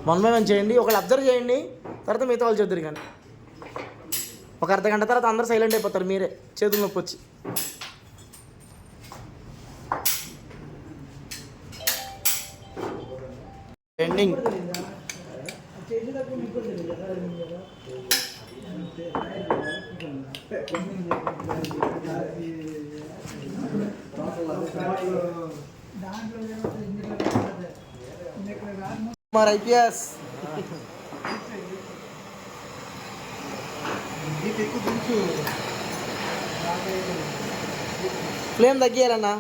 One by one చేయండి, ఒకళ్ళు observe చేయండి, తర్వాత మిగతా వాళ్ళు చూద్దరు. కానీ ఒక అర్ధగంట తర్వాత అందరూ సైలెంట్ అయిపోతారు, మీరే చేతులు నొప్పి వచ్చి. ఎండింగ్. మరి ఐపీఎస్ ఫ్లేమ్ తగ్గియాలన్నా.